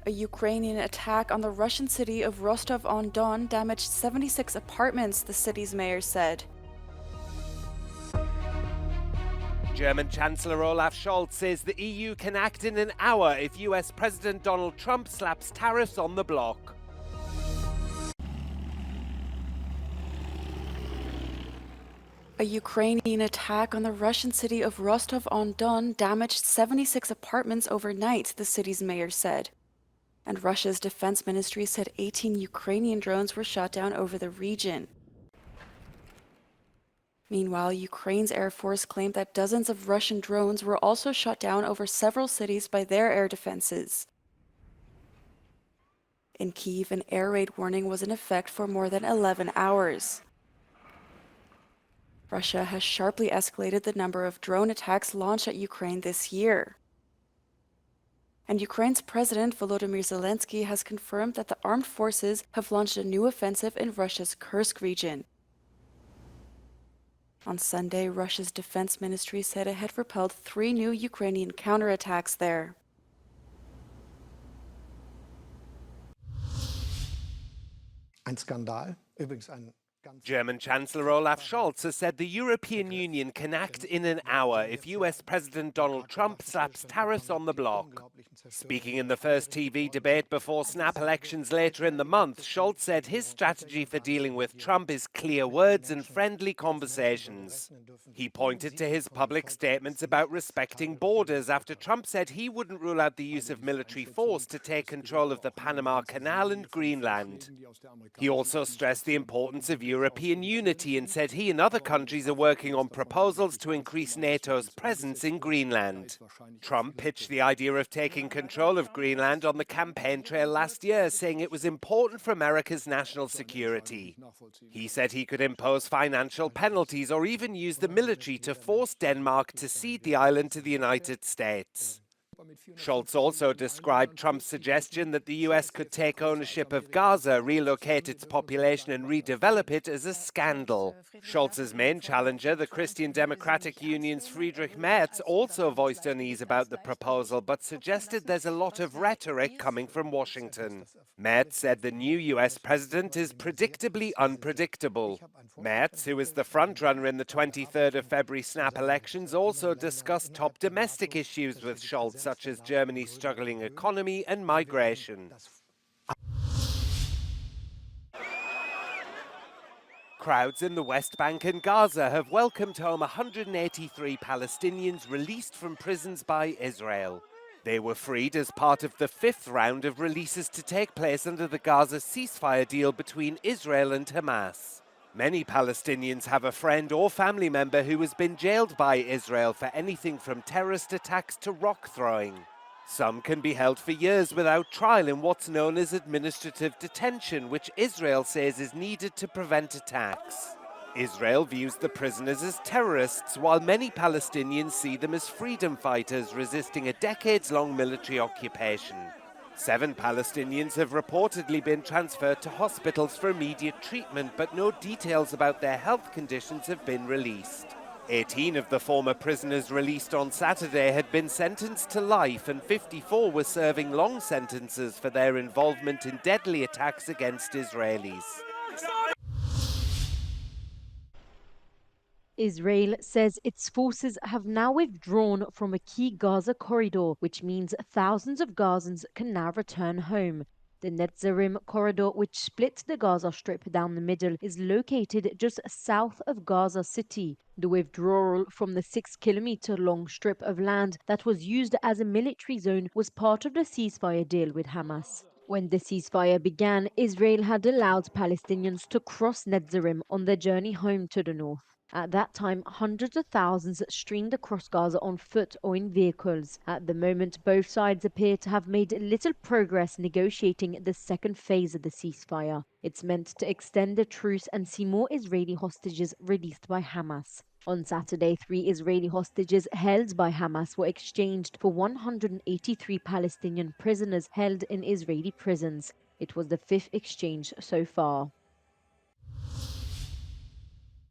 A Ukrainian attack on the Russian city of Rostov-on-Don damaged 76 apartments, the city's mayor said. German Chancellor Olaf Scholz says the EU can act in an hour if US President Donald Trump slaps tariffs on the bloc. A Ukrainian attack on the Russian city of Rostov-on-Don damaged 76 apartments overnight, the city's mayor said. And Russia's defense ministry said 18 Ukrainian drones were shot down over the region. Meanwhile, Ukraine's Air Force claimed that dozens of Russian drones were also shot down over several cities by their air defenses. In Kyiv, an air raid warning was in effect for more than 11 hours. Russia has sharply escalated the number of drone attacks launched at Ukraine this year. And Ukraine's President Volodymyr Zelensky has confirmed that the armed forces have launched a new offensive in Russia's Kursk region. On Sunday, Russia's defense ministry said it had repelled 3 new Ukrainian counterattacks there. Ein Skandal, übrigens ein German Chancellor Olaf Scholz has said the European Union can act in an hour if US President Donald Trump slaps tariffs on the bloc. Speaking in the first TV debate before snap elections later in the month, Scholz said his strategy for dealing with Trump is clear words and friendly conversations. He pointed to his public statements about respecting borders after Trump said he wouldn't rule out the use of military force to take control of the Panama Canal and Greenland. He also stressed the importance of European unity and said he and other countries are working on proposals to increase NATO's presence in Greenland. Trump pitched the idea of taking control of Greenland on the campaign trail last year, saying it was important for America's national security. He said he could impose financial penalties or even use the military to force Denmark to cede the island to the United States. Scholz also described Trump's suggestion that the US could take ownership of Gaza, relocate its population and redevelop it as a scandal. Scholz's main challenger, the Christian Democratic Union's Friedrich Merz, also voiced unease about the proposal but suggested there's a lot of rhetoric coming from Washington. Merz said the new US president is predictably unpredictable. Merz, who is the frontrunner in the 23rd of February snap elections, also discussed top domestic issues with Scholz, such as Germany's struggling economy and migration. Crowds in the West Bank and Gaza have welcomed home 183 Palestinians released from prisons by Israel. They were freed as part of the 5th round of releases to take place under the Gaza ceasefire deal between Israel and Hamas. Many Palestinians have a friend or family member who has been jailed by Israel for anything from terrorist attacks to rock throwing. Some can be held for years without trial in what's known as administrative detention, which Israel says is needed to prevent attacks. Israel views the prisoners as terrorists, while many Palestinians see them as freedom fighters resisting a decades-long military occupation. 7 Palestinians have reportedly been transferred to hospitals for immediate treatment, but no details about their health conditions have been released. 18 of the former prisoners released on Saturday had been sentenced to life, and 54 were serving long sentences for their involvement in deadly attacks against Israelis. Israel says its forces have now withdrawn from a key Gaza corridor, which means thousands of Gazans can now return home. The Netzarim corridor, which splits the Gaza Strip down the middle, is located just south of Gaza City. The withdrawal from the 6-kilometer-long strip of land that was used as a military zone was part of the ceasefire deal with Hamas. When the ceasefire began, Israel had allowed Palestinians to cross Netzarim on their journey home to the north. At that time, hundreds of thousands streamed across Gaza on foot or in vehicles. At the moment, both sides appear to have made little progress negotiating the second phase of the ceasefire. It's meant to extend the truce and see more Israeli hostages released by Hamas. On Saturday, 3 Israeli hostages held by Hamas were exchanged for 183 Palestinian prisoners held in Israeli prisons. It was the 5th exchange so far.